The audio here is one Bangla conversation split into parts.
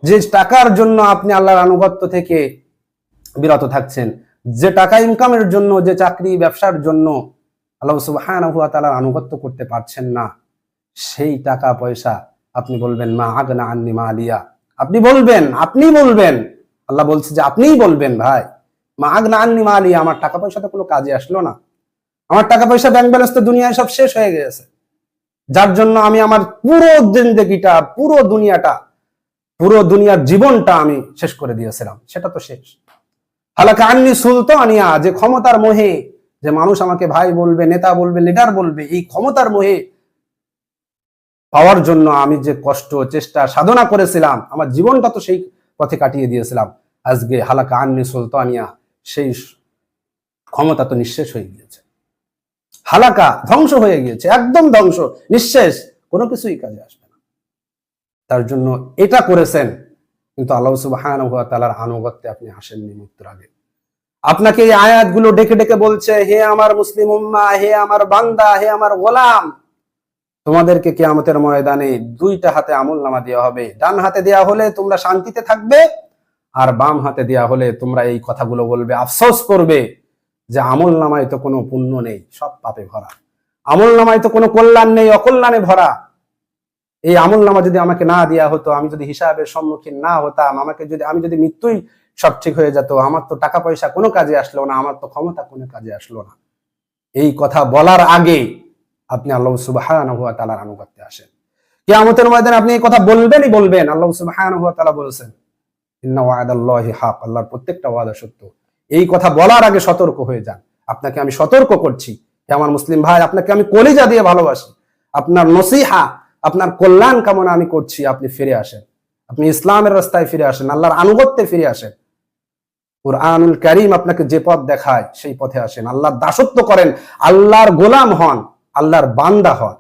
যে টাকার জন্য আপনি আল্লাহর আনুগত্য থেকে বিরত থাকছেন, যে টাকা ইনকামের জন্য, যে চাকরি ব্যবসার জন্য আল্লাহ সুবহানাহু ওয়া তাআলার আনুগত্য করতে পারছেন না, সেই টাকা পয়সা আপনি বলবেন মা আগনা আন্নি মালিয়া। আপনি বলবেন, আল্লাহ বলছে যে আপনিই বলবেন ভাই, মা আগনা আন্নি মালিয়া, আমার টাকা পয়সা তো কোনো কাজে আসলো না, আমার টাকা পয়সা ব্যাংক ব্যালেন্স তো দুনিয়ায় সব শেষ হয়ে গেছে, যার জন্য আমি আমার পুরো জিন্দেগিটা, পুরো দুনিয়ার জীবনটা আমি শেষ করে দিয়েছিলাম, সেটা তো শেষ। হালাকা আন্নি সুলতানিয়া, যে ক্ষমতার মোহে, যে মানুষ আমাকে ভাই বলবে, নেতা বলবে, লিডার বলবে, এই ক্ষমতার মোহে পাওয়ার জন্য আমি যে কষ্ট, চেষ্টা, সাধনা করেছিলাম, আমার জীবনটা তো সেই পথে কাটিয়ে দিয়েছিলাম, আজকে হালাকা আন্নি সুলতানিয়া, সেই ক্ষমতা তো নিঃশেষ হয়ে গিয়েছে, হালাকা, ধ্বংস হয়ে গিয়েছে, একদম ধ্বংস, নিঃশেষ, কোনো কিছুই কাজে আসবে না। তার জন্য এটা করেছেন, কিন্তু আল্লাহ সুবহানাহু ওয়া তাআলার আনুগত্যে আপনি আসেননি মৃত্যুর আগে। আপনাকে এই আয়াতগুলো ডেকে ডেকে বলছে, হে আমার মুসলিম উম্মাহ, হে আমার বান্দা, হে আমার গোলাম, তোমাদেরকে কিয়ামতের ময়দানে দুইটা হাতে আমলনামা দেওয়া হবে। ডান হাতে দেওয়া হলে তোমরা শান্তিতে থাকবে, আর বাম হাতে দেওয়া হলে তোমরা এই কথাগুলো বলবে, আফসোস করবে যে আমলনামায় তো কোনো পুণ্য নেই, সব পাপে ভরা, আমলনামায় তো কোনো কল্যাণ নেই, অকল্যাণে ভরা। এই আমলনামা যদি আমাকে না দেওয়া হতো, আমি যদি হিসাবের সম্মুখীন না হতাম, আমি যদি মৃত্যুই সব ঠিক হয়ে যেত, আমার তো টাকা পয়সা কোনো কাজে আসলো না, আমার তো ক্ষমতা কোনো কাজে আসলো না। এই কথা বলার আগে আপনি আল্লাহ সুবহানাহু ওয়া তাআলার আনুগত্যে আসেন। কিয়ামতের ময়দানে আপনি এই কথা বলবেন। আল্লাহ সুবহানাহু ওয়া তাআলা বলেছেন, ইন্না ওয়াদাল্লাহি হক, আল্লাহর প্রত্যেকটা ওয়াদা সত্য। এই কথা বলার আগে সতর্ক হয়ে যান। আপনাকে আমি সতর্ক করছি, হে আমার মুসলিম ভাই, আপনাকে আমি কলিজা দিয়ে ভালোবাসি, আপনার নসিহা, আপনার কল্যাণ কামনা আমি করছি, আপনি ফিরে আসেন, আপনি ইসলামের রাস্তায় ফিরে আসেন, আল্লাহর আনুগত্যে ফিরে আসেন। কুরআনুল কারীম আপনাকে যে পথ দেখায় সেই পথে আসেন, আল্লাহর দাসত্ব করেন, আল্লাহর গোলাম হন, আল্লাহর বান্দা হন।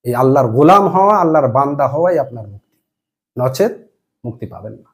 এই আল্লাহর গোলাম হওয়া, আল্লাহর বান্দা হওয়াই আপনার মুক্তি, নচেত মুক্তি পাবেন না।